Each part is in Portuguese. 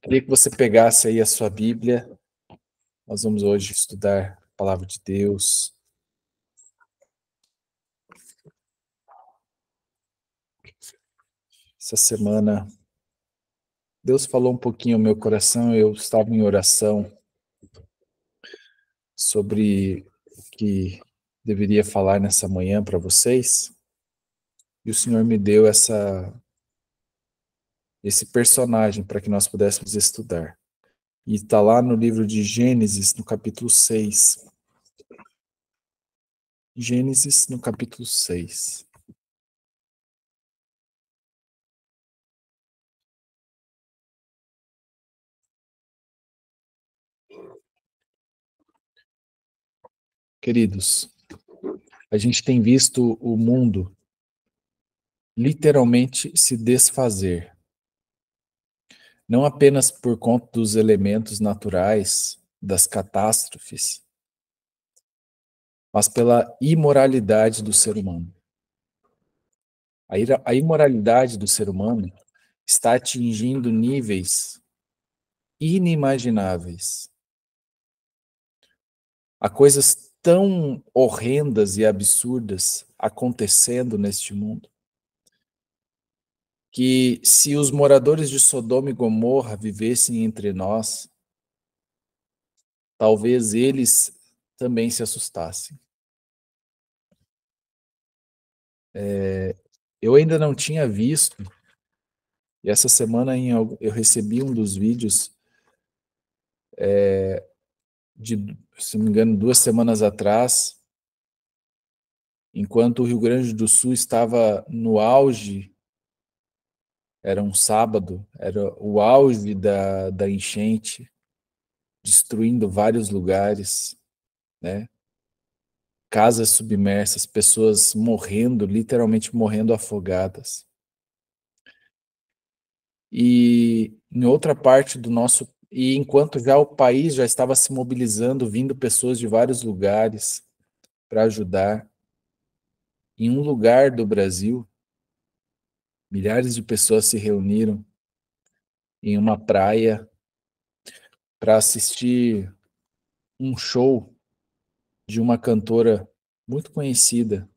Queria que você pegasse aí a sua Bíblia. Nós vamos hoje estudar a Palavra de Deus. Essa semana, Deus falou um pouquinho ao meu coração. Eu estava em oração sobre o que deveria falar nessa manhã para vocês. E o Senhor me deu esse personagem para que nós pudéssemos estudar. E está lá no livro de Gênesis, no capítulo 6. Gênesis, no capítulo 6. Queridos, a gente tem visto o mundo literalmente se desfazer. Não apenas por conta dos elementos naturais, das catástrofes, mas pela imoralidade do ser humano. A imoralidade do ser humano está atingindo níveis inimagináveis. Há coisas tão horrendas e absurdas acontecendo neste mundo, que se os moradores de Sodoma e Gomorra vivessem entre nós, talvez eles também se assustassem. Eu ainda não tinha visto, e essa semana eu recebi um dos vídeos de, se não me engano, 2 semanas atrás, enquanto o Rio Grande do Sul estava no auge, era um sábado, era o auge da enchente, destruindo vários lugares, né? Casas submersas, pessoas morrendo, literalmente morrendo afogadas. E em outra parte do nosso, e enquanto já o país já estava se mobilizando, vindo pessoas de vários lugares para ajudar, em um lugar do Brasil, milhares de pessoas se reuniram em uma praia para assistir um show de uma cantora muito conhecida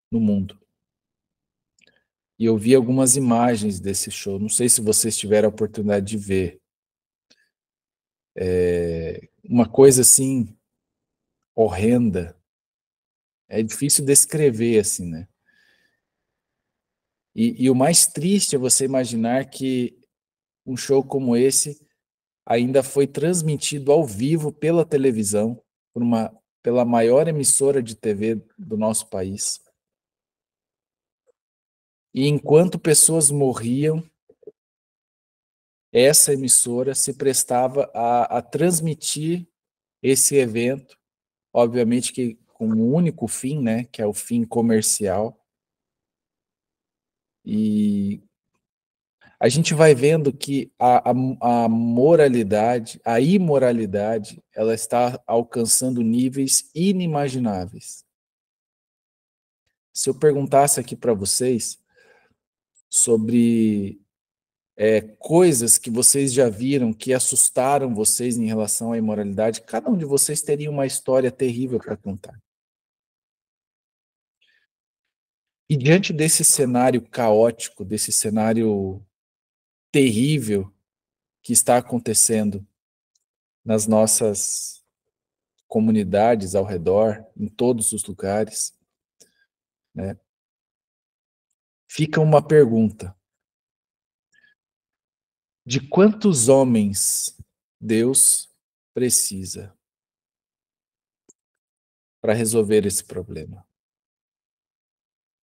no mundo. E eu vi algumas imagens desse show. Não sei se vocês tiveram a oportunidade de ver. Uma coisa assim horrenda. É difícil descrever assim, né? E o mais triste é você imaginar que um show como esse ainda foi transmitido ao vivo pela televisão, pela maior emissora de TV do nosso país. E enquanto pessoas morriam, essa emissora se prestava a transmitir esse evento, obviamente que com um único fim, né, que é o fim comercial. E a gente vai vendo que a moralidade, a imoralidade, ela está alcançando níveis inimagináveis. Se eu perguntasse aqui para vocês sobre coisas que vocês já viram que assustaram vocês em relação à imoralidade, cada um de vocês teria uma história terrível para contar. E diante desse cenário caótico, desse cenário terrível que está acontecendo nas nossas comunidades ao redor, em todos os lugares, né? Fica uma pergunta: de quantos homens Deus precisa para resolver esse problema?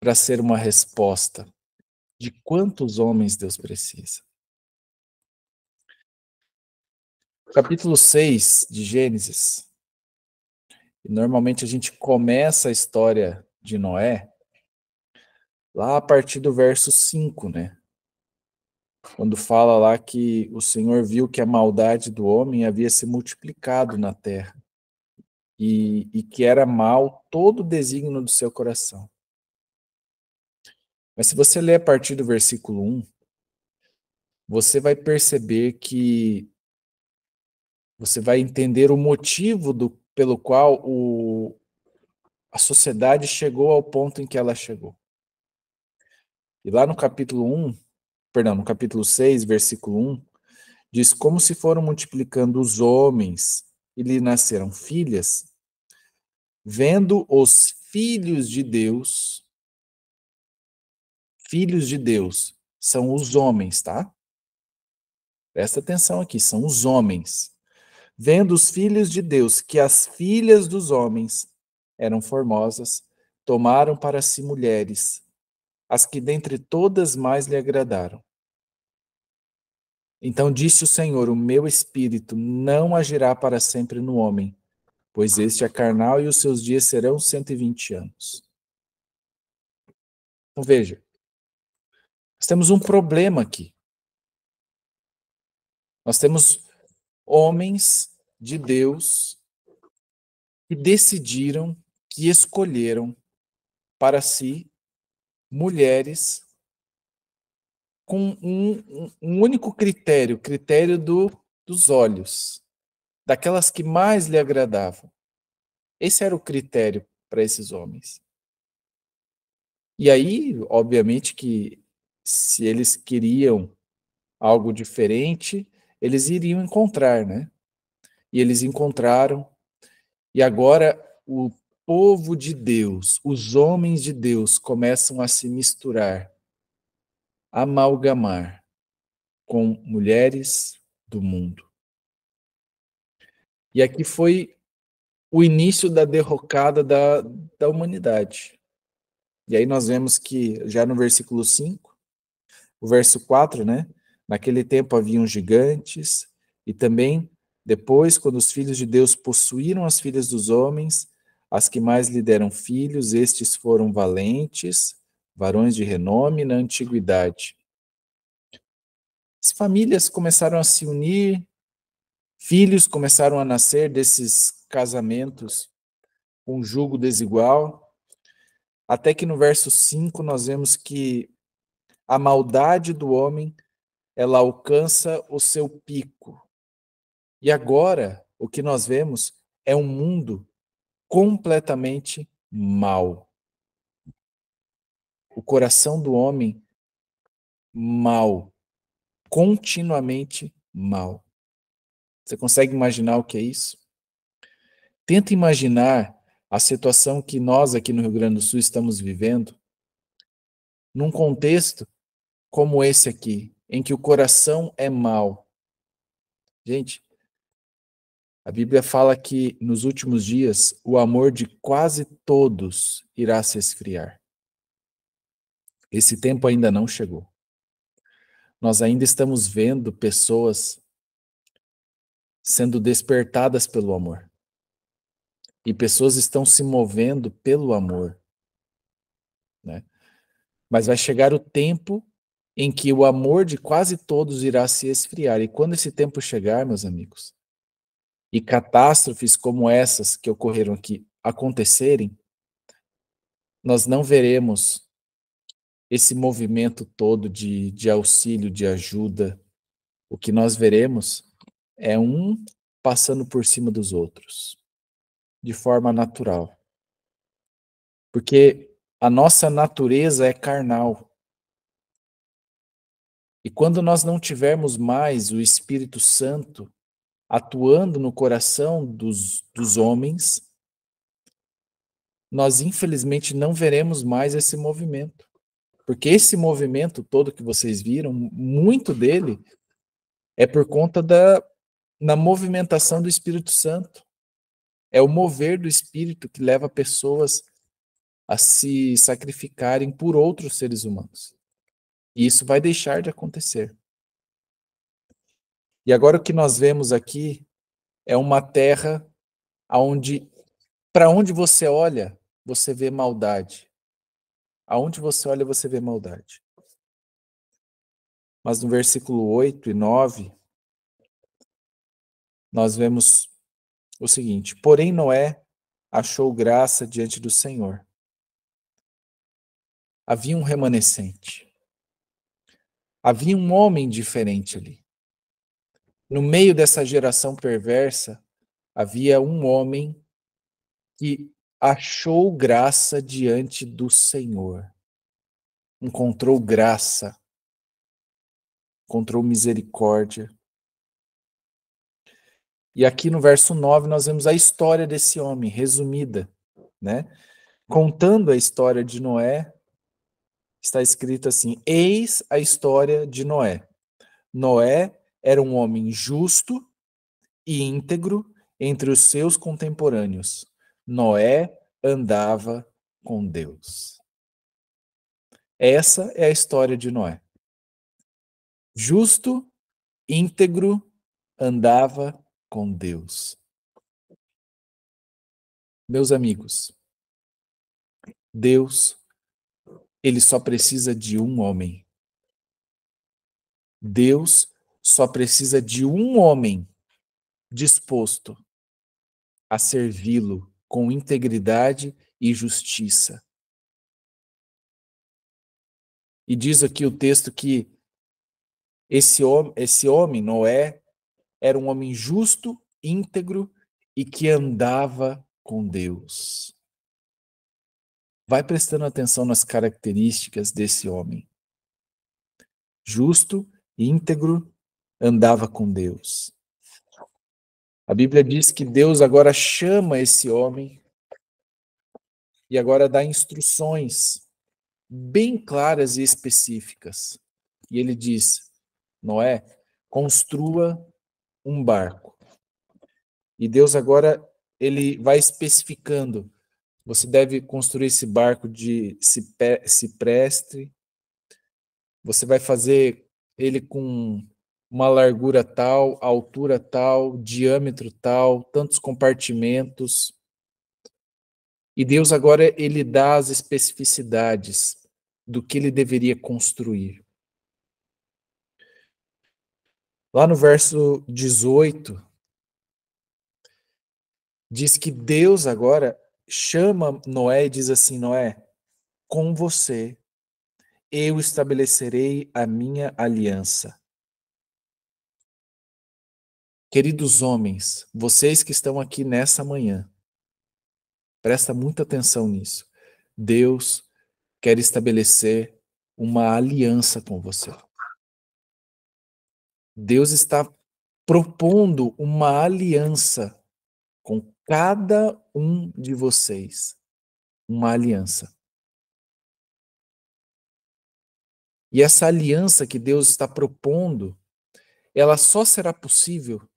Para ser uma resposta, de quantos homens Deus precisa? Capítulo 6 de Gênesis, normalmente a gente começa a história de Noé lá a partir do verso 5, né? Quando fala lá que o Senhor viu que a maldade do homem havia se multiplicado na terra e que era mal todo o desígnio do seu coração. Mas se você ler a partir do versículo 1, você vai perceber que você vai entender o motivo pelo qual a sociedade chegou ao ponto em que ela chegou. E lá no no capítulo 6, versículo 1, diz: como se foram multiplicando os homens e lhe nasceram filhas, vendo os filhos de Deus são os homens, tá? Presta atenção aqui, são os homens. Vendo os filhos de Deus que as filhas dos homens eram formosas, tomaram para si mulheres, as que dentre todas mais lhe agradaram. Então disse o Senhor: o meu espírito não agirá para sempre no homem, pois este é carnal e os seus dias serão 120 anos. Então veja, nós temos um problema aqui. Nós temos homens de Deus que decidiram, que escolheram para si mulheres com um único critério, critério dos olhos, daquelas que mais lhe agradavam. Esse era o critério para esses homens. E aí, obviamente que se eles queriam algo diferente, eles iriam encontrar, né? E eles encontraram, e agora o povo de Deus, os homens de Deus começam a se misturar, amalgamar com mulheres do mundo. E aqui foi o início da derrocada da humanidade. E aí nós vemos que já no versículo 5, o verso 4, né? Naquele tempo haviam gigantes, e também depois, quando os filhos de Deus possuíram as filhas dos homens, as que mais lhe deram filhos, estes foram valentes, varões de renome na antiguidade. As famílias começaram a se unir, filhos começaram a nascer desses casamentos com jugo desigual, até que no verso 5 nós vemos que a maldade do homem, ela alcança o seu pico. E agora, o que nós vemos é um mundo completamente mau. O coração do homem mau, continuamente mau. Você consegue imaginar o que é isso? Tenta imaginar a situação que nós aqui no Rio Grande do Sul estamos vivendo, num contexto como esse aqui, em que o coração é mau. Gente, a Bíblia fala que nos últimos dias o amor de quase todos irá se esfriar. Esse tempo ainda não chegou. Nós ainda estamos vendo pessoas sendo despertadas pelo amor. E pessoas estão se movendo pelo amor, né? Mas vai chegar o tempo em que o amor de quase todos irá se esfriar. E quando esse tempo chegar, meus amigos, e catástrofes como essas que ocorreram aqui acontecerem, nós não veremos esse movimento todo de auxílio, de ajuda. O que nós veremos é um passando por cima dos outros, de forma natural. Porque a nossa natureza é carnal. E quando nós não tivermos mais o Espírito Santo atuando no coração dos homens, nós infelizmente não veremos mais esse movimento. Porque esse movimento todo que vocês viram, muito dele é por conta na movimentação do Espírito Santo. É o mover do Espírito que leva pessoas a se sacrificarem por outros seres humanos. E isso vai deixar de acontecer. E agora o que nós vemos aqui é uma terra onde, para onde você olha, você vê maldade. Aonde você olha, você vê maldade. Mas no versículo 8 e 9, nós vemos o seguinte: porém Noé achou graça diante do Senhor. Havia um remanescente. Havia um homem diferente ali. No meio dessa geração perversa, havia um homem que achou graça diante do Senhor. Encontrou graça, encontrou misericórdia. E aqui no verso 9 nós vemos a história desse homem, resumida, né? Contando a história de Noé, está escrito assim: eis a história de Noé. Noé era um homem justo e íntegro entre os seus contemporâneos. Noé andava com Deus. Essa é a história de Noé. Justo, íntegro, andava com Deus. Meus amigos, Deus, ele só precisa de um homem. Deus só precisa de um homem disposto a servi-lo com integridade e justiça. E diz aqui o texto que esse homem, Noé, era um homem justo, íntegro e que andava com Deus. Vai prestando atenção nas características desse homem. Justo, íntegro, andava com Deus. A Bíblia diz que Deus agora chama esse homem e agora dá instruções bem claras e específicas. E ele diz: Noé, construa um barco. E Deus agora ele vai especificando: você deve construir esse barco de cipreste, você vai fazer ele com uma largura tal, altura tal, diâmetro tal, tantos compartimentos. E Deus agora ele dá as especificidades do que ele deveria construir. Lá no verso 18, diz que Deus agora chama Noé e diz assim: Noé, com você eu estabelecerei a minha aliança. Queridos homens, vocês que estão aqui nessa manhã, presta muita atenção nisso. Deus quer estabelecer uma aliança com você. Deus está propondo uma aliança com cada um de vocês. Uma aliança. E essa aliança que Deus está propondo, ela só será possível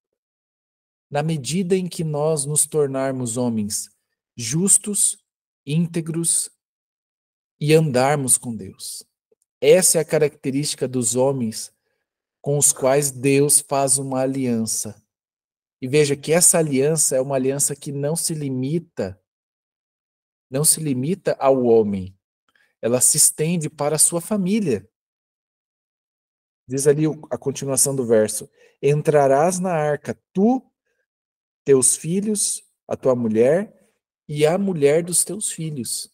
na medida em que nós nos tornarmos homens justos, íntegros e andarmos com Deus. Essa é a característica dos homens com os quais Deus faz uma aliança. E veja que essa aliança é uma aliança que não se limita ao homem. Ela se estende para a sua família. Diz ali a continuação do verso: entrarás na arca, tu, teus filhos, a tua mulher e a mulher dos teus filhos.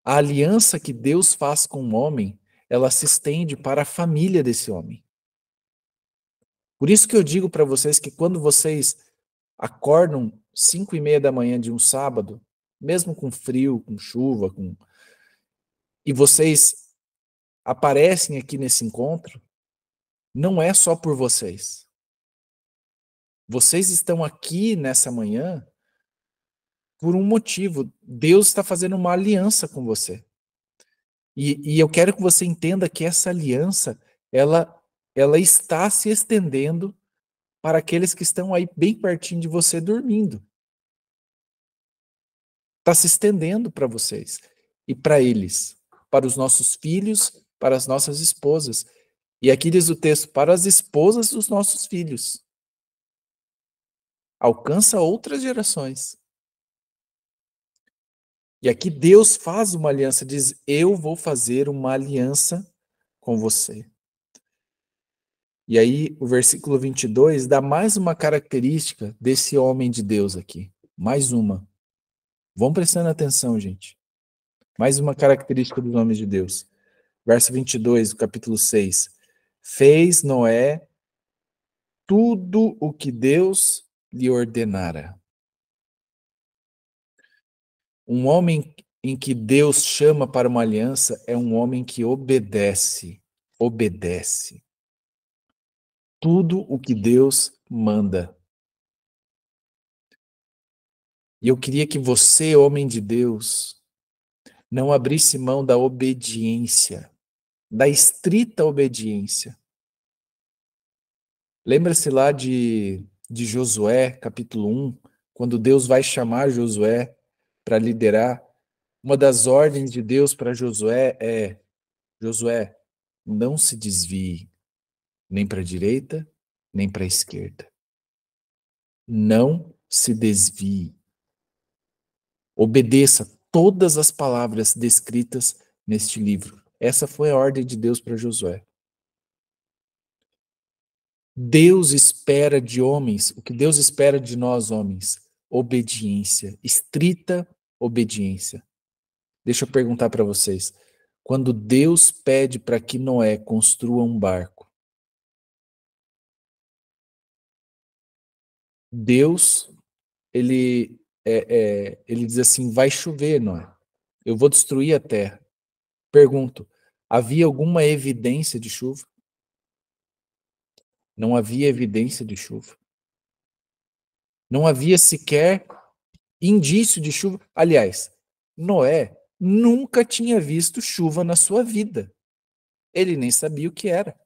A aliança que Deus faz com o homem, ela se estende para a família desse homem. Por isso que eu digo para vocês que quando vocês acordam 5:30 da manhã de um sábado, mesmo com frio, com chuva, e vocês aparecem aqui nesse encontro, não é só por vocês. Vocês estão aqui nessa manhã por um motivo. Deus está fazendo uma aliança com você. E eu quero que você entenda que essa aliança, ela está se estendendo para aqueles que estão aí bem pertinho de você dormindo. Está se estendendo para vocês e para eles, para os nossos filhos, para as nossas esposas. E aqui diz o texto: para as esposas dos nossos filhos. Alcança outras gerações. E aqui Deus faz uma aliança, diz: eu vou fazer uma aliança com você. E aí o versículo 22 dá mais uma característica desse homem de Deus aqui. Mais uma. Vão prestando atenção, gente. Mais uma característica dos homens de Deus. Verso 22 do capítulo 6. Fez Noé tudo o que Deus lhe ordenara. Um homem em que Deus chama para uma aliança é um homem que obedece. Obedece. Tudo o que Deus manda. E eu queria que você, homem de Deus, não abrisse mão da obediência, da estrita obediência. Lembra-se lá de Josué, capítulo 1, quando Deus vai chamar Josué para liderar. Uma das ordens de Deus para Josué é: Josué, não se desvie nem para a direita, nem para a esquerda. Não se desvie. Obedeça todas as palavras descritas neste livro. Essa foi a ordem de Deus para Josué. Deus espera de homens, o que Deus espera de nós, homens? Obediência, estrita obediência. Deixa eu perguntar para vocês. Quando Deus pede para que Noé construa um barco, Deus, ele diz assim, vai chover, Noé. Eu vou destruir a terra. Pergunto, havia alguma evidência de chuva? Não havia evidência de chuva. Não havia sequer indício de chuva. Aliás, Noé nunca tinha visto chuva na sua vida. Ele nem sabia o que era.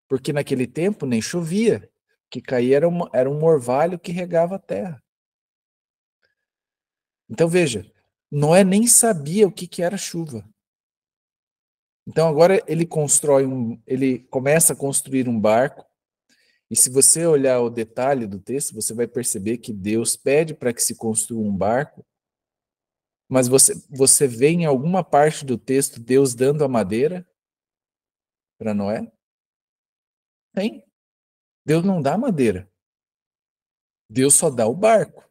Porque naquele tempo nem chovia. O que caía era um orvalho que regava a terra. Então veja, Noé nem sabia o que era chuva. Então agora ele começa a construir um barco. E se você olhar o detalhe do texto, você vai perceber que Deus pede para que se construa um barco, mas você vê em alguma parte do texto Deus dando a madeira para Noé? Tem. Deus não dá madeira. Deus só dá o barco.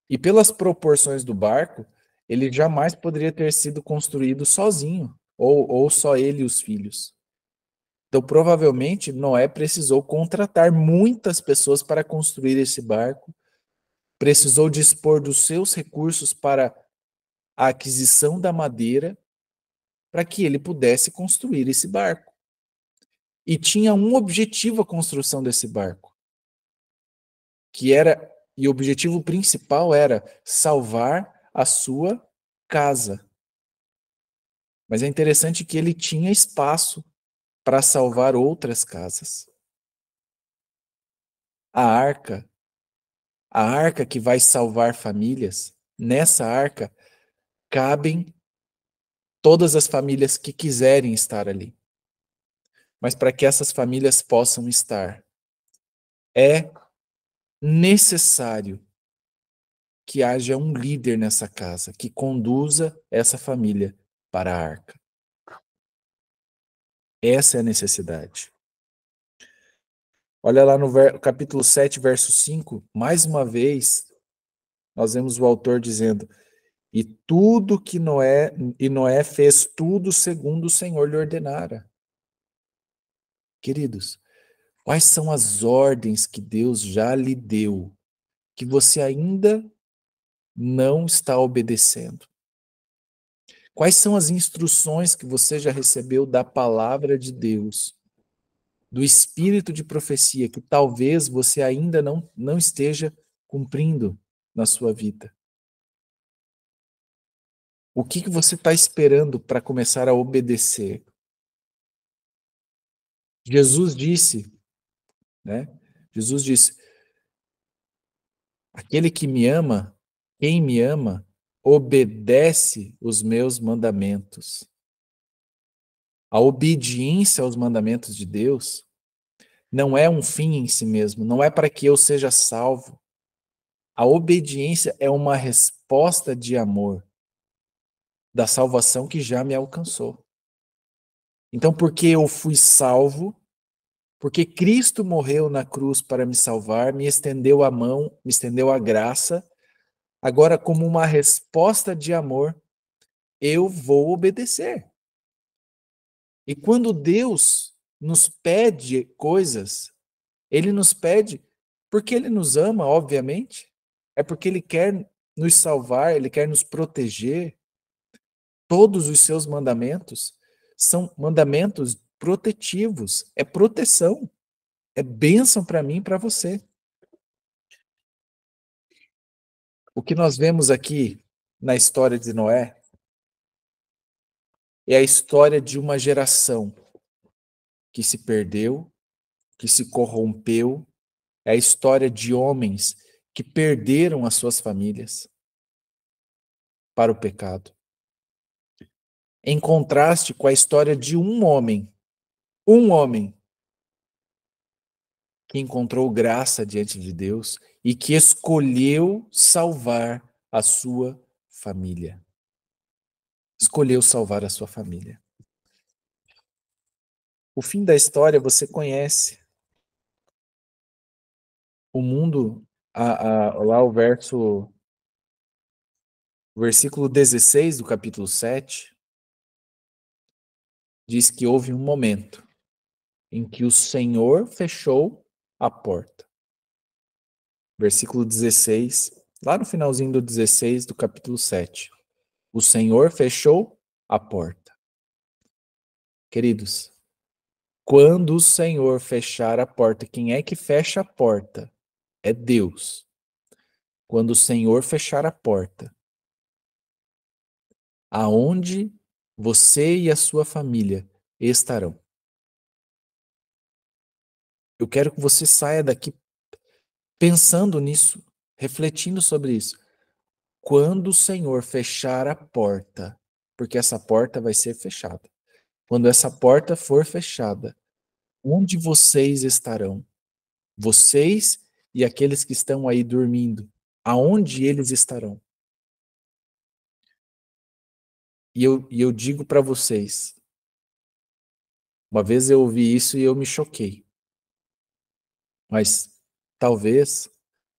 E pelas proporções do barco, ele jamais poderia ter sido construído sozinho, ou só ele e os filhos. Então, provavelmente, Noé precisou contratar muitas pessoas para construir esse barco, precisou dispor dos seus recursos para a aquisição da madeira, para que ele pudesse construir esse barco. E tinha um objetivo a construção desse barco, e o objetivo principal era salvar a sua casa. Mas é interessante que ele tinha espaço para salvar outras casas. A arca, a arca que vai salvar famílias, nessa arca cabem todas as famílias que quiserem estar ali. Mas para que essas famílias possam estar, é necessário que haja um líder nessa casa, que conduza essa família para a arca. Essa é a necessidade. Olha lá no capítulo 7, verso 5, mais uma vez, nós vemos o autor dizendo: e Noé fez tudo segundo o Senhor lhe ordenara. Queridos, quais são as ordens que Deus já lhe deu, que você ainda não está obedecendo? Quais são as instruções que você já recebeu da palavra de Deus, do espírito de profecia, que talvez você ainda não esteja cumprindo na sua vida? O que você está esperando para começar a obedecer? Jesus disse, né? Jesus disse: aquele que me ama, quem me ama, obedece os meus mandamentos. A obediência aos mandamentos de Deus não é um fim em si mesmo, não é para que eu seja salvo. A obediência é uma resposta de amor da salvação que já me alcançou. Então, porque eu fui salvo, porque Cristo morreu na cruz para me salvar, me estendeu a mão, me estendeu a graça, agora, como uma resposta de amor, eu vou obedecer. E quando Deus nos pede coisas, Ele nos pede porque Ele nos ama, obviamente. É porque Ele quer nos salvar, Ele quer nos proteger. Todos os seus mandamentos são mandamentos protetivos, é proteção, é bênção para mim e para você. O que nós vemos aqui na história de Noé é a história de uma geração que se perdeu, que se corrompeu, é a história de homens que perderam as suas famílias para o pecado. Em contraste com a história de um homem que encontrou graça diante de Deus e que escolheu salvar a sua família. Escolheu salvar a sua família. O fim da história você conhece. O mundo, lá o versículo 16 do capítulo 7, diz que houve um momento em que o Senhor fechou a porta. Versículo 16, lá no finalzinho do 16 do capítulo 7. O Senhor fechou a porta. Queridos, quando o Senhor fechar a porta, quem é que fecha a porta? É Deus. Quando o Senhor fechar a porta, aonde você e a sua família estarão? Eu quero que você saia daqui pensando nisso, refletindo sobre isso. Quando o Senhor fechar a porta, porque essa porta vai ser fechada. Quando essa porta for fechada, onde vocês estarão? Vocês e aqueles que estão aí dormindo, aonde eles estarão? E eu digo para vocês, uma vez eu ouvi isso e eu me choquei. Mas talvez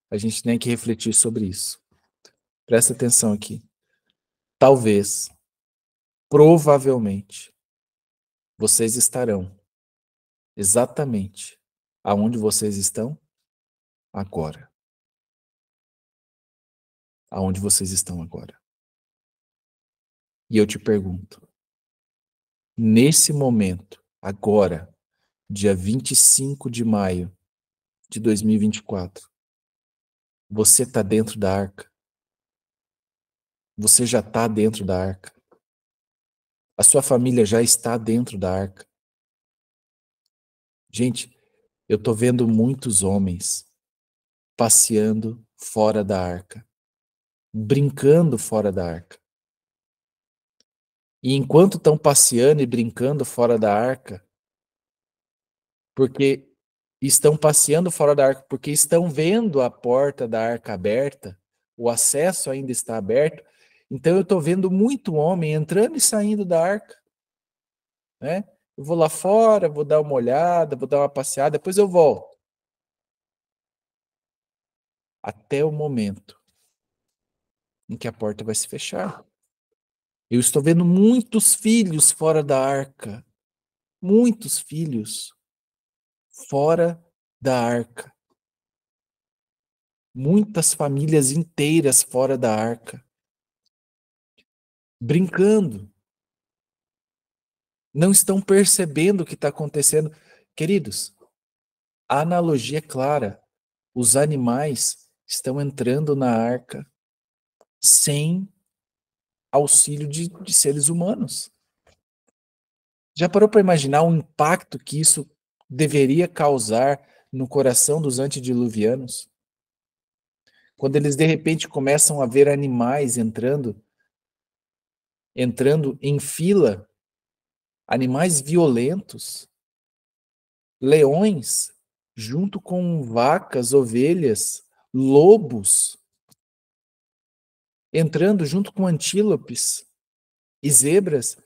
a gente tenha que refletir sobre isso. Presta atenção aqui. Talvez, provavelmente, vocês estarão exatamente aonde vocês estão agora. Aonde vocês estão agora. E eu te pergunto, nesse momento, agora, dia 25 de maio de 2024, você está dentro da arca? Você já está dentro da arca? A sua família já está dentro da arca? Gente, eu estou vendo muitos homens passeando fora da arca, brincando fora da arca. E enquanto estão passeando e brincando fora da arca, porque estão passeando fora da arca, porque estão vendo a porta da arca aberta, o acesso ainda está aberto, então eu estou vendo muito homem entrando e saindo da arca, né? Eu vou lá fora, vou dar uma olhada, vou dar uma passeada, depois eu volto. Até o momento em que a porta vai se fechar. Eu estou vendo muitos filhos fora da arca. Muitos filhos fora da arca. Muitas famílias inteiras fora da arca. Brincando. Não estão percebendo o que está acontecendo. Queridos, a analogia é clara. Os animais estão entrando na arca sem auxílio de seres humanos. Já parou para imaginar o impacto que isso deveria causar no coração dos antediluvianos? Quando eles de repente começam a ver animais entrando em fila, animais violentos, leões, junto com vacas, ovelhas, lobos, entrando junto com antílopes e zebras,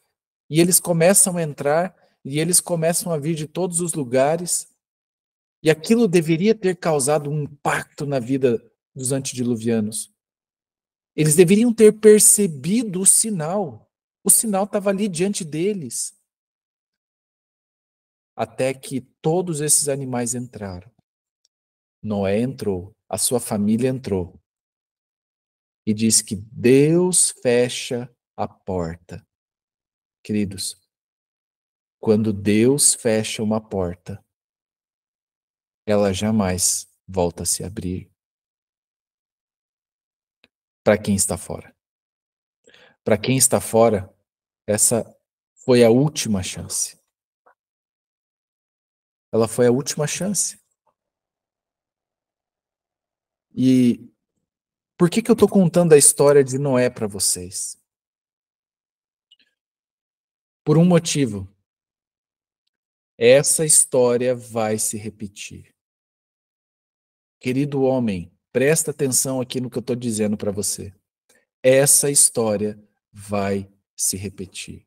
e eles começam a entrar, e eles começam a vir de todos os lugares, e aquilo deveria ter causado um impacto na vida dos antediluvianos. Eles deveriam ter percebido o sinal. O sinal estava ali diante deles. até que todos esses animais entraram. Noé entrou, a sua família entrou. E diz que Deus fecha a porta. Queridos, quando Deus fecha uma porta, ela jamais volta a se abrir. Para quem está fora. Para quem está fora, essa foi a última chance. Ela foi a última chance. E por que eu estou contando a história de Noé para vocês? Por um motivo. Essa história vai se repetir. Querido homem, presta atenção aqui no que eu estou dizendo para você. Essa história vai se repetir.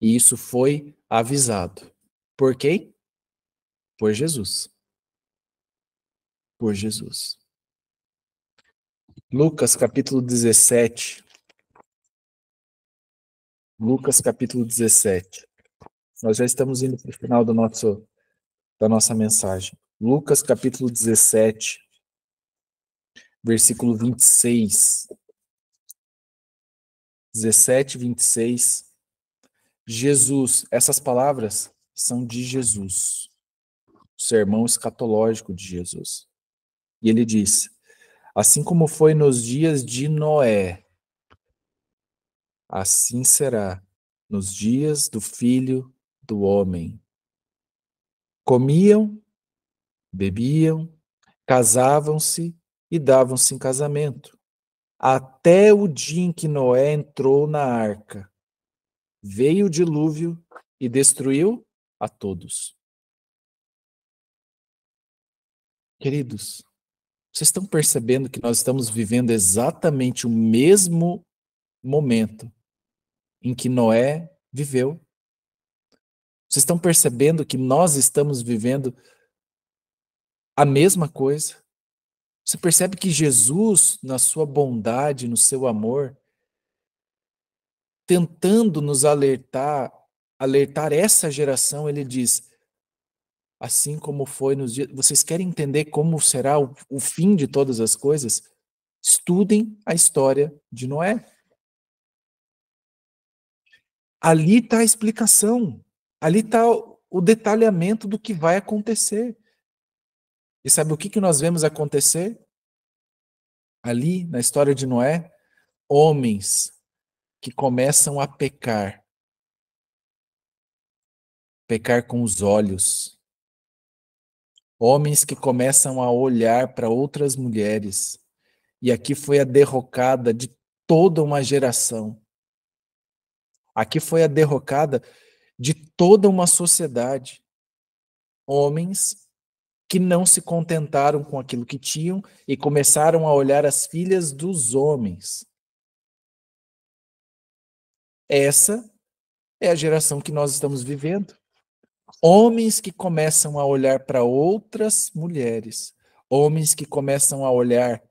E isso foi avisado. Por quem? Por Jesus. Por Jesus. Lucas capítulo 17. Lucas capítulo 17. Nós já estamos indo para o final da nossa mensagem. Lucas capítulo 17, versículo 26. 17, 26. Jesus, essas palavras são de Jesus, o sermão escatológico de Jesus. E ele diz: assim como foi nos dias de Noé, assim será nos dias do Filho do Homem. Comiam, bebiam, casavam-se e davam-se em casamento, até o dia em que Noé entrou na arca. Veio o dilúvio e destruiu a todos. Queridos, vocês estão percebendo que nós estamos vivendo exatamente o mesmo momento em que Noé viveu? Vocês estão percebendo que nós estamos vivendo a mesma coisa? Você percebe que Jesus, na sua bondade, no seu amor, tentando nos alertar essa geração, ele diz: assim como foi nos dias. Vocês querem entender como será o fim de todas as coisas? Estudem a história de Noé. Ali está a explicação. Ali está o detalhamento do que vai acontecer. E sabe o que nós vemos acontecer? Ali, na história de Noé, homens que começam a pecar. Pecar com os olhos. Homens que começam a olhar para outras mulheres. E aqui foi a derrocada de toda uma geração. Aqui foi a derrocada de toda uma sociedade. Homens que não se contentaram com aquilo que tinham e começaram a olhar as filhas dos homens. Essa é a geração que nós estamos vivendo. Homens que começam a olhar para outras mulheres, homens que começam a olhar,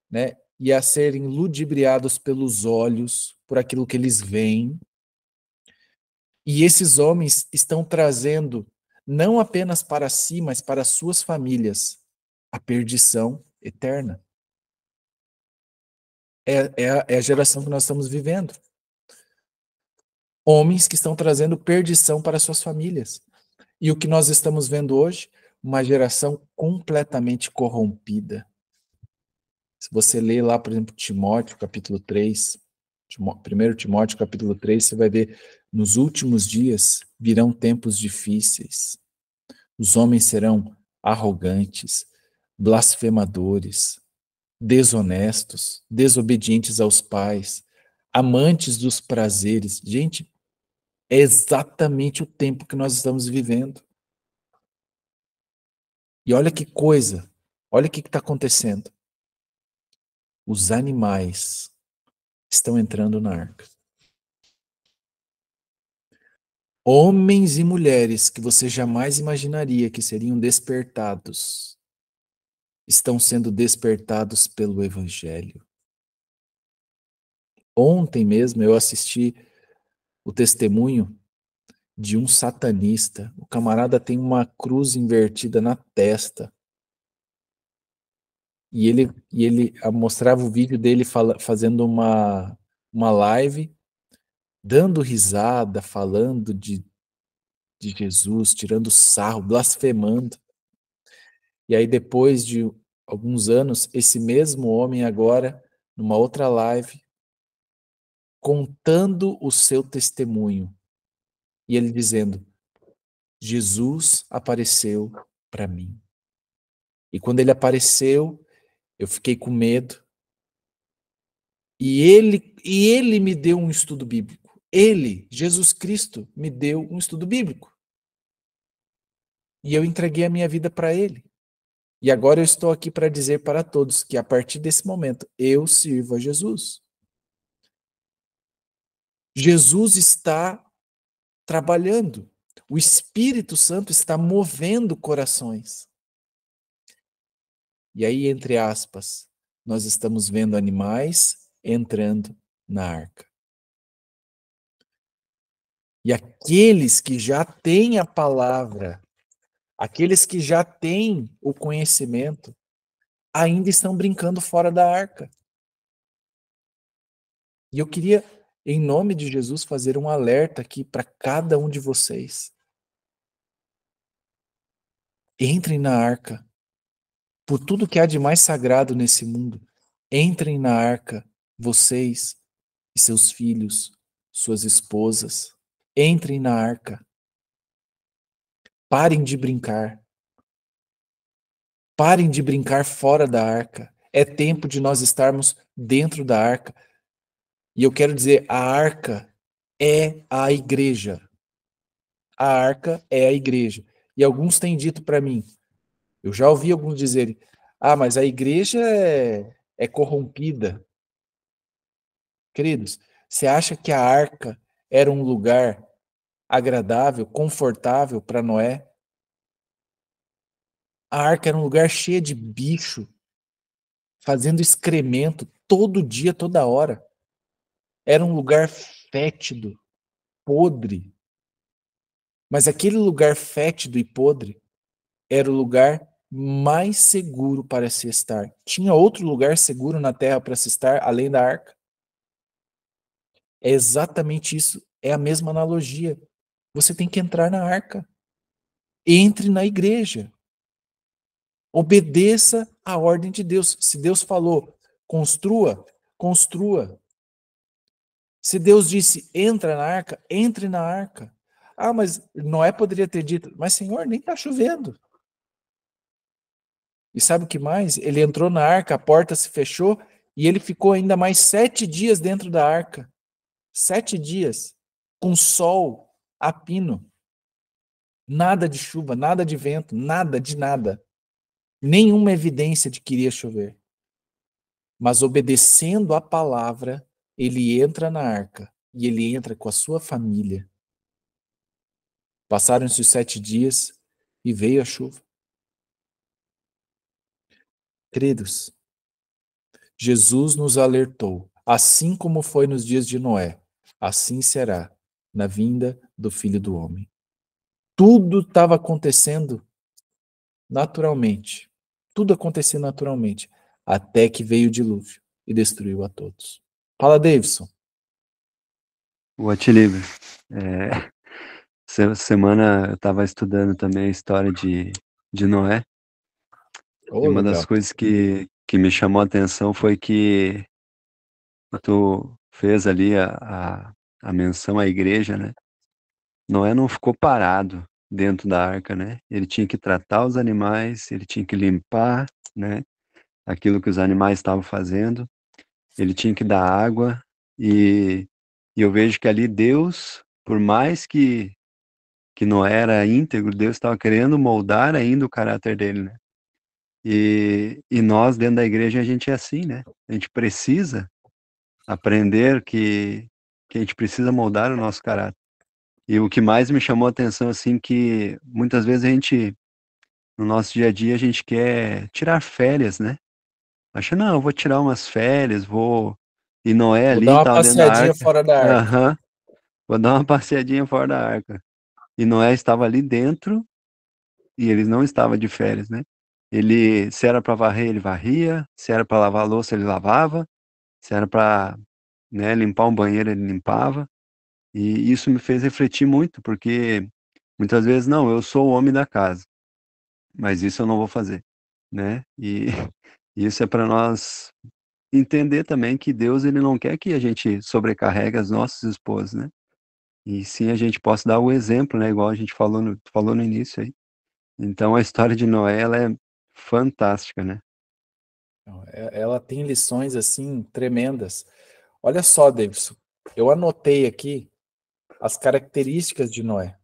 né, e a serem ludibriados pelos olhos, por aquilo que eles veem. E esses homens estão trazendo, não apenas para si, mas para suas famílias, a perdição eterna. É a geração que nós estamos vivendo. Homens que estão trazendo perdição para suas famílias. E o que nós estamos vendo hoje? Uma geração completamente corrompida. Se você ler lá, por exemplo, Timóteo, capítulo 3, 1 Timóteo, capítulo 3, você vai ver, nos últimos dias virão tempos difíceis. Os homens serão arrogantes, blasfemadores, desonestos, desobedientes aos pais, amantes dos prazeres. Gente, é exatamente o tempo que nós estamos vivendo. E olha que coisa, olha o que está acontecendo. Os animais estão entrando na arca. Homens e mulheres que você jamais imaginaria que seriam despertados, estão sendo despertados pelo Evangelho. Ontem mesmo eu assisti o testemunho de um satanista. O camarada tem uma cruz invertida na testa. E ele mostrava o vídeo dele fazendo uma live, dando risada, falando de Jesus, tirando sarro, blasfemando. E aí, depois de alguns anos, esse mesmo homem agora, numa outra live, contando o seu testemunho. E ele dizendo: Jesus apareceu para mim. E quando ele apareceu, eu fiquei com medo. E ele me deu um estudo bíblico. Ele, Jesus Cristo, me deu um estudo bíblico. E eu entreguei a minha vida para ele. E agora eu estou aqui para dizer para todos que a partir desse momento eu sirvo a Jesus. Jesus está trabalhando. O Espírito Santo está movendo corações. E aí, entre aspas, nós estamos vendo animais entrando na arca. E aqueles que já têm a palavra, aqueles que já têm o conhecimento, ainda estão brincando fora da arca. E eu queria, em nome de Jesus, fazer um alerta aqui para cada um de vocês. Entrem na arca. Por tudo que há de mais sagrado nesse mundo, entrem na arca, vocês e seus filhos, suas esposas. Entrem na arca. Parem de brincar. Parem de brincar fora da arca. É tempo de nós estarmos dentro da arca. E eu quero dizer, a arca é a igreja. A arca é a igreja. E alguns têm dito para mim, eu já ouvi alguns dizerem, mas a igreja é corrompida. Queridos, você acha que a arca era um lugar agradável, confortável para Noé? A arca era um lugar cheio de bicho, fazendo excremento todo dia, toda hora. Era um lugar fétido, podre. Mas aquele lugar fétido e podre era o lugar mais seguro para se estar. Tinha outro lugar seguro na terra para se estar, além da arca? É exatamente isso, é a mesma analogia. Você tem que entrar na arca. Entre na igreja. Obedeça à ordem de Deus. Se Deus falou, construa, construa. Se Deus disse, entra na arca, entre na arca. Mas Noé poderia ter dito, mas Senhor, nem está chovendo. E sabe o que mais? Ele entrou na arca, a porta se fechou e ele ficou ainda mais 7 dias dentro da arca. 7 dias, com sol a pino. Nada de chuva, nada de vento, nada de nada. Nenhuma evidência de que iria chover. Mas obedecendo a palavra, ele entra na arca e ele entra com a sua família. Passaram-se os 7 dias e veio a chuva. Queridos, Jesus nos alertou, assim como foi nos dias de Noé, assim será na vinda do Filho do Homem. Tudo estava acontecendo naturalmente. Tudo acontecia naturalmente, até que veio o dilúvio e destruiu a todos. Fala, Davidson. O Atilíbio. Essa semana eu estava estudando também a história de Noé. E Oh, uma das legal. coisas que me chamou a atenção foi que tu fez ali a menção à igreja, né? Noé não ficou parado dentro da arca, né? Ele tinha que tratar os animais, ele tinha que limpar, né? Aquilo que os animais estavam fazendo, ele tinha que dar água e eu vejo que ali Deus, por mais que Noé era íntegro, Deus estava querendo moldar ainda o caráter dele, né? E nós, dentro da igreja, a gente é assim, né? A gente precisa aprender que a gente precisa moldar o nosso caráter. E o que mais me chamou a atenção, assim, que muitas vezes a gente, no nosso dia a dia, a gente quer tirar férias, né? Acha, não, eu vou tirar umas férias, vou... E Noé Vou ali dar uma estava dentro da passeadinha arca. fora da arca. Aham, vou dar uma passeadinha fora da arca. E Noé estava ali dentro e ele não estava de férias, né? Ele, se era para varrer, ele varria, se era para lavar a louça, ele lavava, se era para, né, limpar um banheiro, ele limpava. E isso me fez refletir muito, porque muitas vezes, não, eu sou o homem da casa, mas isso eu não vou fazer, né? E isso é para nós entender também que Deus, ele não quer que a gente sobrecarregue as nossas esposas, né? E sim a gente possa dar o exemplo, né? Igual a gente falou no início aí. Então a história de Noé, ela é fantástica, né? Ela tem lições assim tremendas. Olha só, Davidson, eu anotei aqui as características de Noé,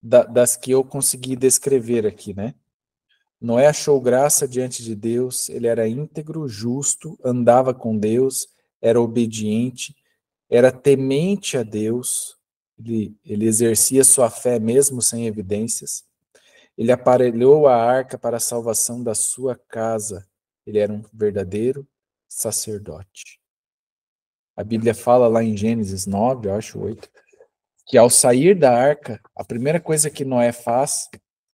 das que eu consegui descrever aqui, né? Noé achou graça diante de Deus, ele era íntegro, justo, andava com Deus, era obediente, era temente a Deus, ele exercia sua fé mesmo sem evidências, ele aparelhou a arca para a salvação da sua casa, ele era um verdadeiro sacerdote. A Bíblia fala lá em Gênesis 9, eu acho 8, que ao sair da arca, a primeira coisa que Noé faz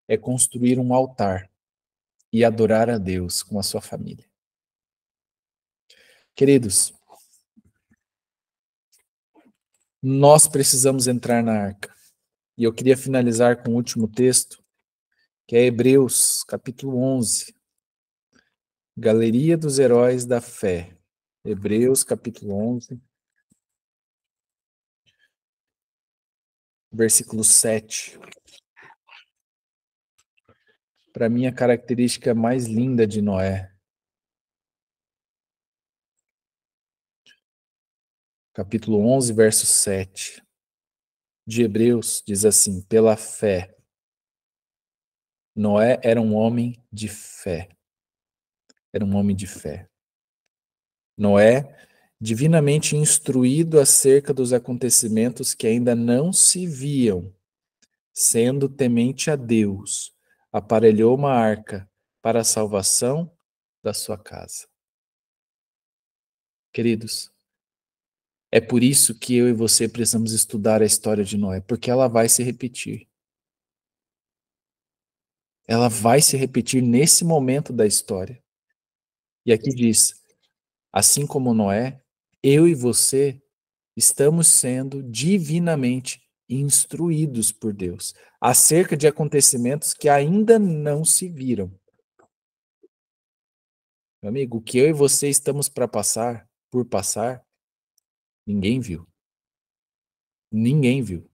é construir um altar e adorar a Deus com a sua família. Queridos, nós precisamos entrar na arca. E eu queria finalizar com o último texto, que é Hebreus, capítulo 11. Galeria dos Heróis da Fé. Hebreus, capítulo 11, versículo 7. Para mim, a característica mais linda de Noé. Capítulo 11, verso 7. De Hebreus, diz assim: pela fé. Noé era um homem de fé. Era um homem de fé. Noé, divinamente instruído acerca dos acontecimentos que ainda não se viam, sendo temente a Deus, aparelhou uma arca para a salvação da sua casa. Queridos, é por isso que eu e você precisamos estudar a história de Noé, porque ela vai se repetir. Ela vai se repetir nesse momento da história. E aqui diz: assim como Noé, eu e você estamos sendo divinamente instruídos por Deus acerca de acontecimentos que ainda não se viram. Meu amigo, o que eu e você estamos por passar, ninguém viu. Ninguém viu.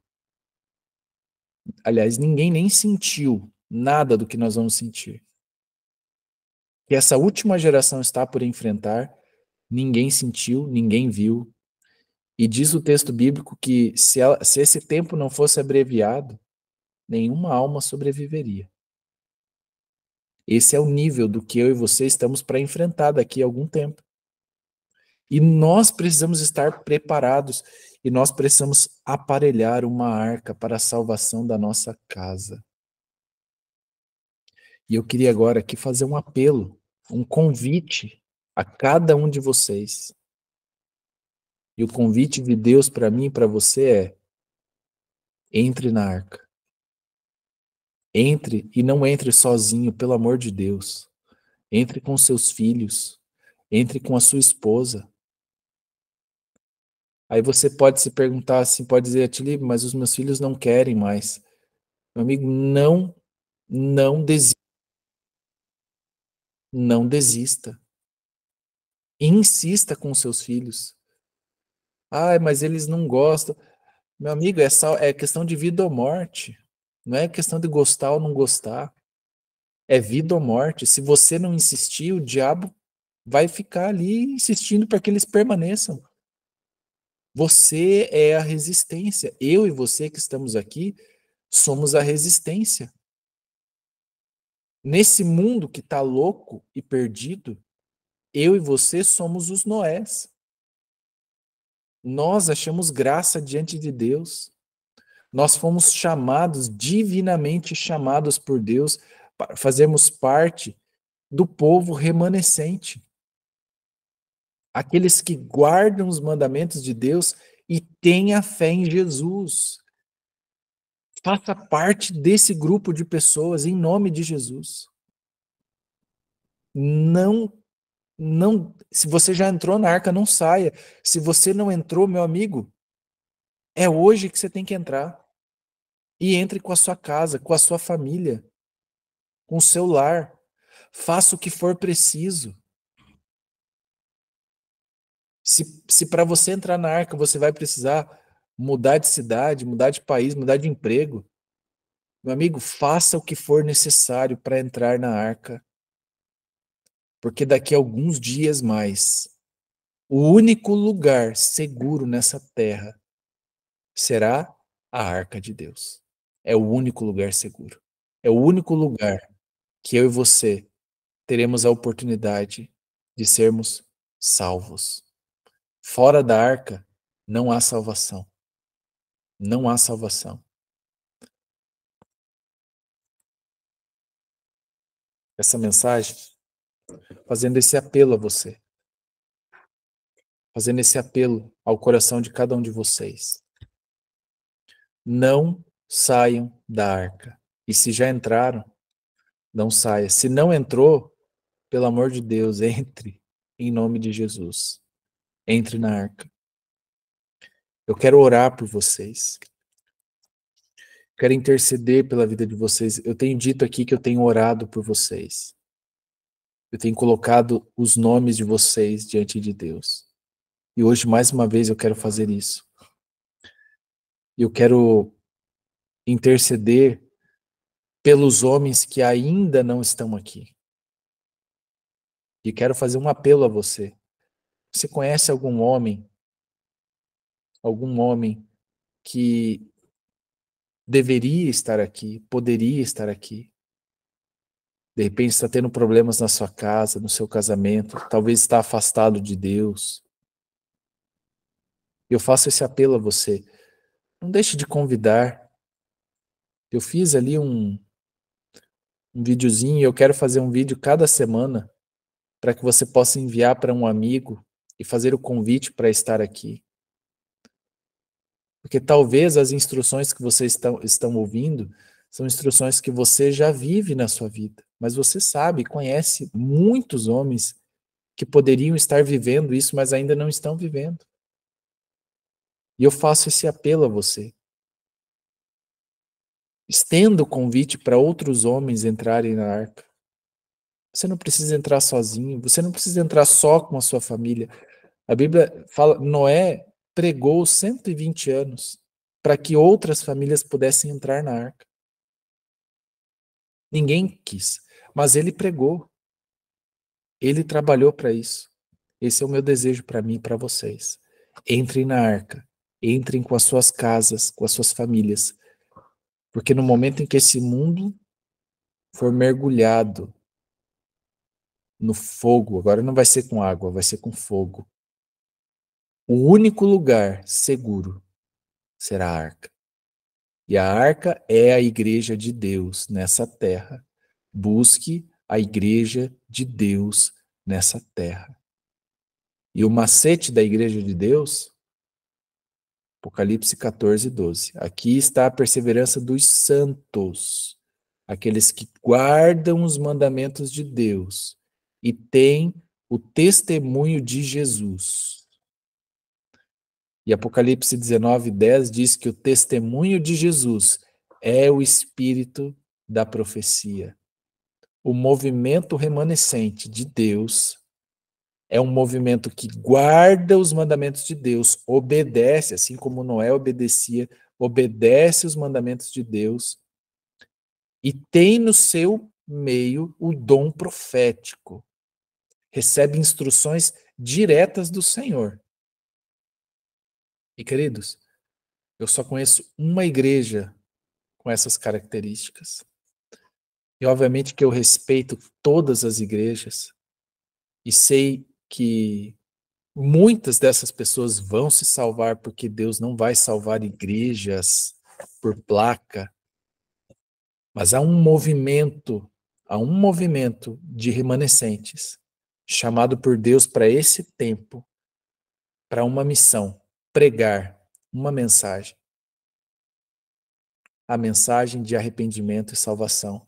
Aliás, ninguém nem sentiu nada do que nós vamos sentir. Que essa última geração está por enfrentar, ninguém sentiu, ninguém viu. E diz o texto bíblico que se esse tempo não fosse abreviado, nenhuma alma sobreviveria. Esse é o nível do que eu e você estamos para enfrentar daqui a algum tempo. E nós precisamos estar preparados e nós precisamos aparelhar uma arca para a salvação da nossa casa. E eu queria agora aqui fazer um apelo, um convite a cada um de vocês. E o convite de Deus para mim e para você é: entre na arca. Entre e não entre sozinho, pelo amor de Deus. Entre com seus filhos, entre com a sua esposa. Aí você pode se perguntar assim, pode dizer, Atili, mas os meus filhos não querem mais. Meu amigo, não desista. Não desista. Insista com seus filhos. Ah, mas eles não gostam. Meu amigo, é questão de vida ou morte. Não é questão de gostar ou não gostar. É vida ou morte. Se você não insistir, o diabo vai ficar ali insistindo para que eles permaneçam. Você é a resistência. Eu e você que estamos aqui somos a resistência. Nesse mundo que está louco e perdido, eu e você somos os Noés. Nós achamos graça diante de Deus. Nós fomos chamados, divinamente chamados por Deus, para fazermos parte do povo remanescente. Aqueles que guardam os mandamentos de Deus e têm a fé em Jesus. Faça parte desse grupo de pessoas em nome de Jesus. Não, se você já entrou na arca, não saia. Se você não entrou, meu amigo, é hoje que você tem que entrar. E entre com a sua casa, com a sua família, com o seu lar. Faça o que for preciso. Se para você entrar na arca você vai precisar mudar de cidade, mudar de país, mudar de emprego, meu amigo, faça o que for necessário para entrar na arca, porque daqui a alguns dias mais, o único lugar seguro nessa terra será a arca de Deus. É o único lugar seguro. É o único lugar que eu e você teremos a oportunidade de sermos salvos. Fora da arca, não há salvação. Não há salvação. Essa mensagem, fazendo esse apelo a você, fazendo esse apelo ao coração de cada um de vocês. Não saiam da arca. E se já entraram, não saia. Se não entrou, pelo amor de Deus, entre em nome de Jesus. Entre na arca. Eu quero orar por vocês. Quero interceder pela vida de vocês. Eu tenho dito aqui que eu tenho orado por vocês. Eu tenho colocado os nomes de vocês diante de Deus. E hoje, mais uma vez, eu quero fazer isso. Eu quero interceder pelos homens que ainda não estão aqui. E quero fazer um apelo a você. Você conhece algum homem que deveria estar aqui, poderia estar aqui? De repente está tendo problemas na sua casa, no seu casamento, talvez está afastado de Deus. Eu faço esse apelo a você. Não deixe de convidar. Eu fiz ali um videozinho e eu quero fazer um vídeo cada semana para que você possa enviar para um amigo e fazer o convite para estar aqui. Porque talvez as instruções que vocês estão ouvindo são instruções que você já vive na sua vida. Mas você sabe, conhece muitos homens que poderiam estar vivendo isso, mas ainda não estão vivendo. E eu faço esse apelo a você. Estenda o convite para outros homens entrarem na arca. Você não precisa entrar sozinho, você não precisa entrar só com a sua família. A Bíblia fala, Noé pregou 120 anos para que outras famílias pudessem entrar na arca. Ninguém quis, mas ele pregou. Ele trabalhou para isso. Esse é o meu desejo para mim e para vocês. Entrem na arca, entrem com as suas casas, com as suas famílias, porque no momento em que esse mundo for mergulhado no fogo, agora não vai ser com água, vai ser com fogo. O único lugar seguro será a arca. E a arca é a igreja de Deus nessa terra. Busque a igreja de Deus nessa terra. E o macete da igreja de Deus, Apocalipse 14, 12. Aqui está a perseverança dos santos, aqueles que guardam os mandamentos de Deus e têm o testemunho de Jesus. E Apocalipse 19, 10 diz que o testemunho de Jesus é o espírito da profecia. O movimento remanescente de Deus é um movimento que guarda os mandamentos de Deus, obedece, assim como Noé obedecia, obedece os mandamentos de Deus e tem no seu meio o dom profético. Recebe instruções diretas do Senhor. E, queridos, eu só conheço uma igreja com essas características. E, obviamente, que eu respeito todas as igrejas e sei que muitas dessas pessoas vão se salvar porque Deus não vai salvar igrejas por placa, mas há um movimento de remanescentes chamado por Deus para esse tempo, para uma missão, pregar uma mensagem. a mensagem de arrependimento e salvação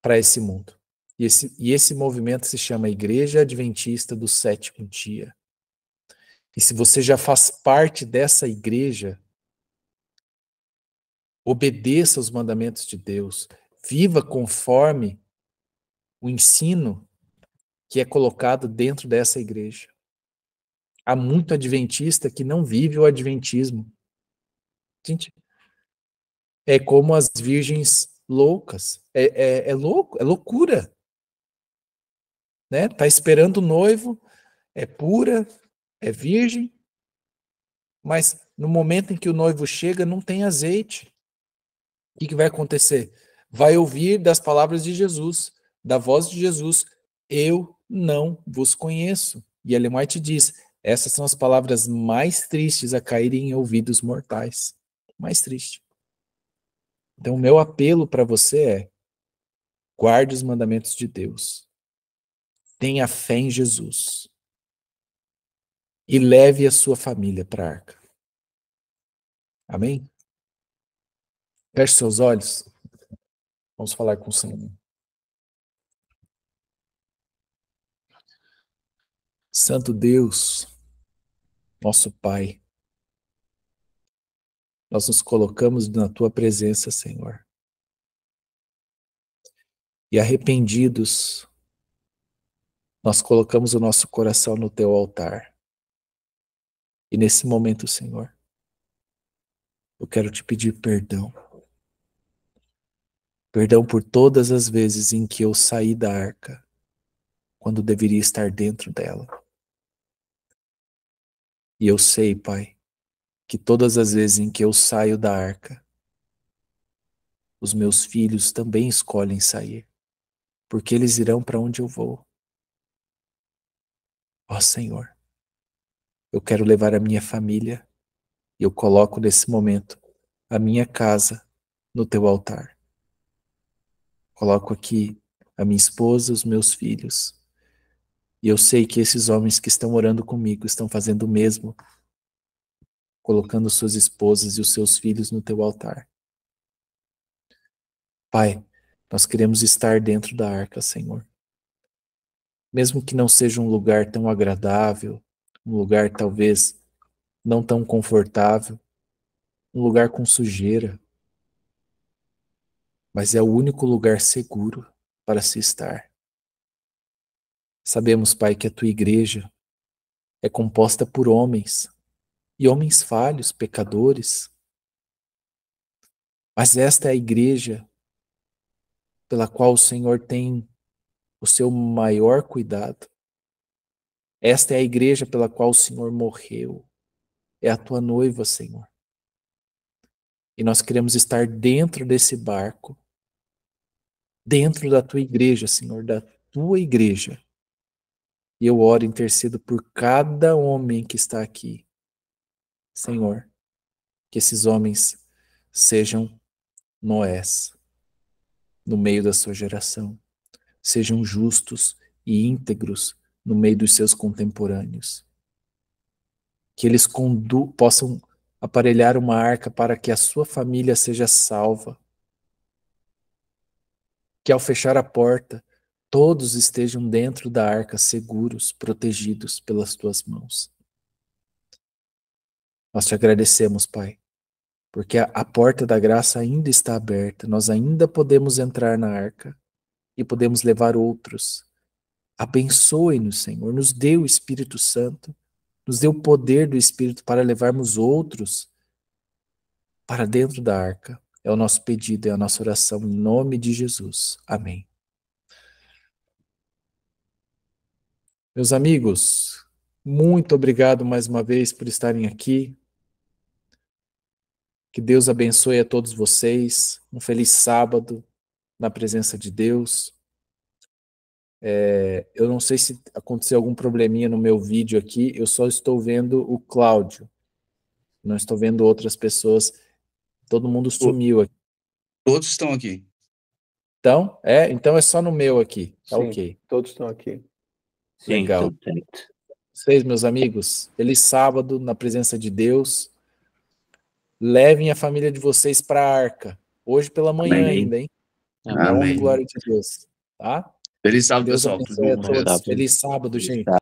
para esse mundo. E esse movimento se chama Igreja Adventista do Sétimo Dia. E se você já faz parte dessa igreja, obedeça aos mandamentos de Deus, viva conforme o ensino que é colocado dentro dessa igreja. Há muito adventista que não vive o adventismo. Gente, é como as virgens loucas. É louco, é loucura. Né? Tá esperando o noivo, é pura, é virgem, mas no momento em que o noivo chega, não tem azeite. O que vai acontecer? Vai ouvir das palavras de Jesus, da voz de Jesus, eu não vos conheço. E Ellen White diz, essas são as palavras mais tristes a caírem em ouvidos mortais. Mais triste. Então, o meu apelo para você é, guarde os mandamentos de Deus. Tenha fé em Jesus. E leve a sua família para a arca. Amém? Feche seus olhos. Vamos falar com o Senhor. Santo Deus, nosso Pai, nós nos colocamos na Tua presença, Senhor. E arrependidos, nós colocamos o nosso coração no Teu altar. E nesse momento, Senhor, eu quero te pedir perdão. Perdão por todas as vezes em que eu saí da arca, quando deveria estar dentro dela. E eu sei, Pai, que todas as vezes em que eu saio da arca, os meus filhos também escolhem sair, porque eles irão para onde eu vou. Ó Senhor, eu quero levar a minha família e eu coloco nesse momento a minha casa no teu altar. Coloco aqui a minha esposa, os meus filhos. E eu sei que esses homens que estão orando comigo estão fazendo o mesmo, colocando suas esposas e os seus filhos no teu altar. Pai, nós queremos estar dentro da arca, Senhor. Mesmo que não seja um lugar tão agradável, um lugar talvez não tão confortável, um lugar com sujeira, mas é o único lugar seguro para se estar. Sabemos, Pai, que a tua igreja é composta por homens, e homens falhos, pecadores, mas esta é a igreja pela qual o Senhor tem o seu maior cuidado. Esta é a igreja pela qual o Senhor morreu. É a tua noiva, Senhor. E nós queremos estar dentro desse barco, dentro da tua igreja, Senhor, da tua igreja. E eu oro e intercedo por cada homem que está aqui. Senhor, que esses homens sejam Noés no meio da sua geração, sejam justos e íntegros no meio dos seus contemporâneos. Que eles possam aparelhar uma arca para que a sua família seja salva. Que ao fechar a porta, todos estejam dentro da arca seguros, protegidos pelas tuas mãos. Nós te agradecemos, Pai, porque a porta da graça ainda está aberta, nós ainda podemos entrar na arca e podemos levar outros. Abençoe-nos, Senhor, nos dê o Espírito Santo, nos dê o poder do Espírito para levarmos outros para dentro da arca. É o nosso pedido, é a nossa oração, em nome de Jesus. Amém. Meus amigos, muito obrigado mais uma vez por estarem aqui. Que Deus abençoe a todos vocês. Um feliz sábado na presença de Deus. Eu não sei se aconteceu algum probleminha no meu vídeo aqui, eu só estou vendo o Cláudio. Não estou vendo outras pessoas. Todo mundo sumiu aqui. Todos estão aqui. Então é só no meu aqui. Tá. Sim, ok. Todos estão aqui. Legal. Vocês, meus amigos, feliz sábado na presença de Deus. Levem a família de vocês para a arca. Hoje pela manhã Amém. ainda, hein? Amém. Honra e glória de Deus. Tá? Feliz sábado, Deus pessoal. abençoe a Tudo bom. todos. Feliz sábado, gente.